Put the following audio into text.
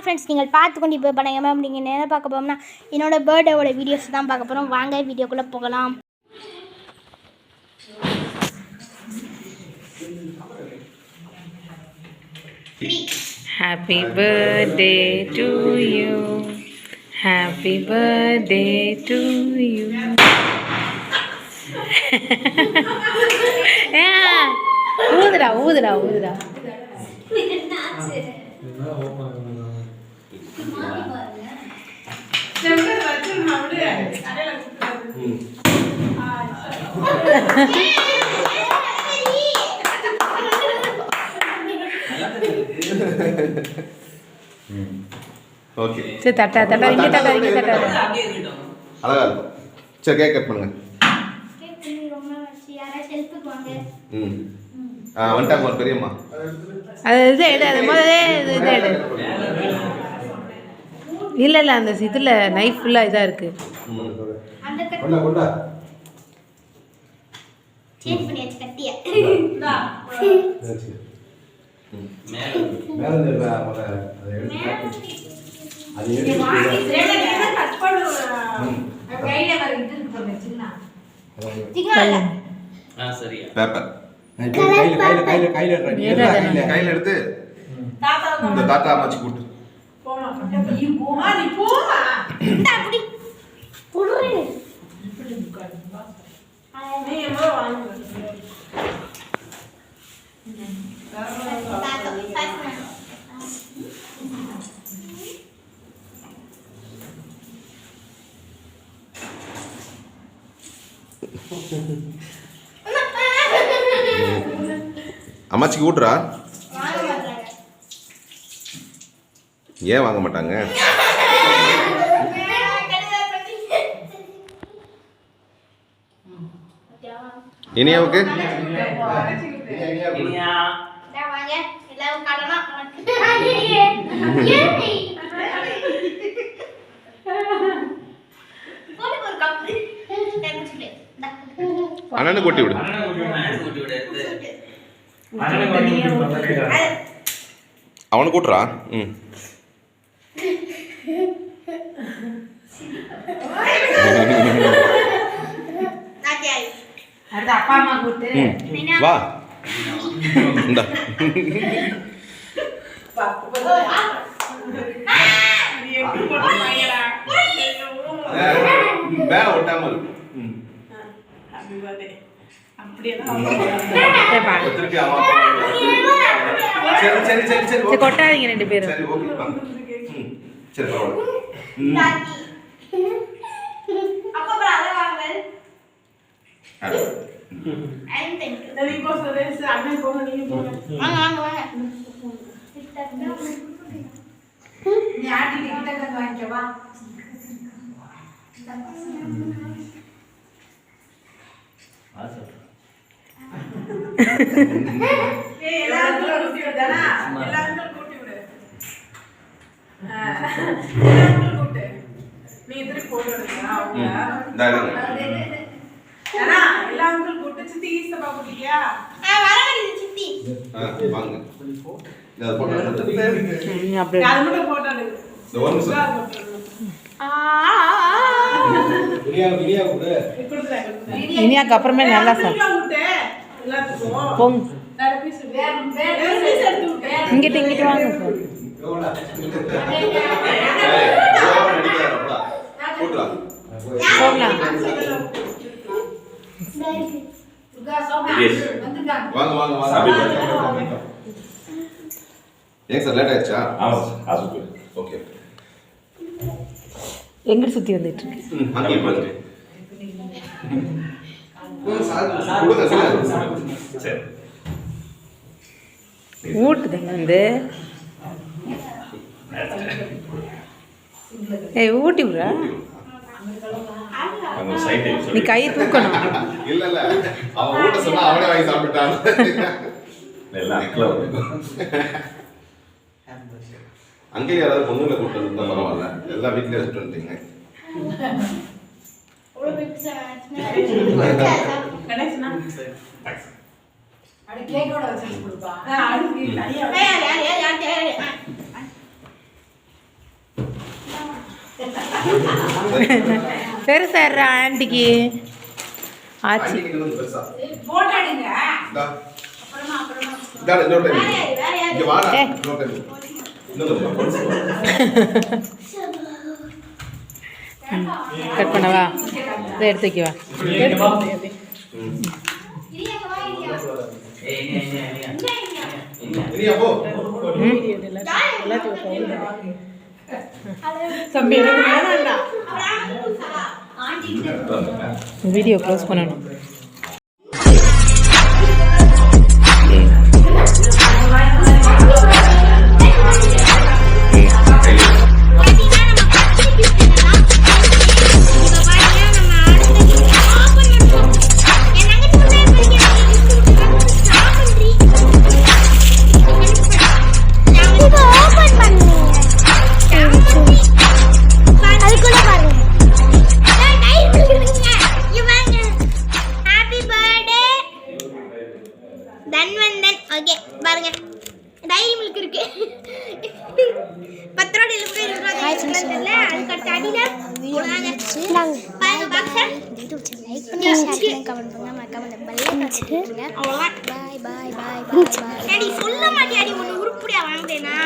Friends, நீங்கள் பார்த்து கொண்டு இப்போ பண்ணுங்க. நீங்கள் என்ன பார்க்க போகிறோம்னா என்னோட பர்த்டேவோட வீடியோஸ் தான் பார்க்க போகிறோம். வாங்க வீடியோக்குள்ளே போகலாம். Happy birthday to you. Happy birthday to you. ஊதுடா ஊதுடா ஊதுடா. ஓகே சரி தட்டா தட்டா இங்கே தட்டா இங்கே தட்டா அழகா இருக்கும். சரி கேக் கட் பண்ணுங்க. வந்துட்டாங்க ஒரு பெரியம்மா. அது இது எடு, அது முதலே இது எடு. இல்லை இல்லை, அந்த இதில் நைஃப் ஃபுல்லாக இதாக இருக்குது. கையில எடுத்து இந்த தாத்தா அம்மாச்சி கூட்டு அம்மாச்சிக்கு ஊட்டுறா. ஏன் வாங்க மாட்டாங்க? இனியாவுக்கு அண்ணனு கொட்டி விடு. அவனு கூட்டுறா. வா இந்தா. மேல ஒட்டாம இருக்கு. கொட்டாதீங்க ரெண்டு பேரும். இனியாக்கு அப்புறமே நல்லா சார் போங்க. இங்கிட்டு இங்கிட்டு வாங்க சார். போகலாம். ஏன் சார் லேட் ஆயிடுச்சா? ஓகே. எங்கிட்ட சுற்றி வந்துட்டு இருக்கு. ஊட்டுது வந்து. ஏய் ஊட்டி விடுறா. நீ கையை தூக்கணும். இல்ல இல்ல, அவன் ஊட்ட சொன்னா அவனே வாங்கி சாப்பிட்டான். அங்கே யாராவது பொண்ணுங்களை கூப்பிட்டு இருந்தா பரவாயில்ல, எல்லா வீட்லயும் எடுத்துட்டு வந்துட்டீங்க. பெருசாடுற ஆண்டிக்கு ஆச்சு. ஆண்டிக்கு இன்னும் பெருசா. இந்தா. இந்தா, இன்னொரு time. இங்க வாடா, இன்னொரு time. இன்னொரு time. கட் பண்ணவா? இதை எடுத்து வைக்கவா? இனியா போ. வீடியோ க்ளோஸ் பண்ணணும். தன்வந்தன் ஓகே பாருங்க டைரி மில்க் இருக்கு 10 ரூபாய் 20 ரூபாய் அதுக்கு அடியில போடுறாங்க பாருங்க பாக்ஸ் லைக் பண்ணி ஷேர் பண்ணி கமெண்ட் பண்ணுங்க மறக்காம அந்த பெல் ஐகானை தட்டுங்க அவ்வளவுதான் பை பை பை பை. சொல்ல மாட்டியாடி ஒன்னு உருப்படியா வாங்குறேனா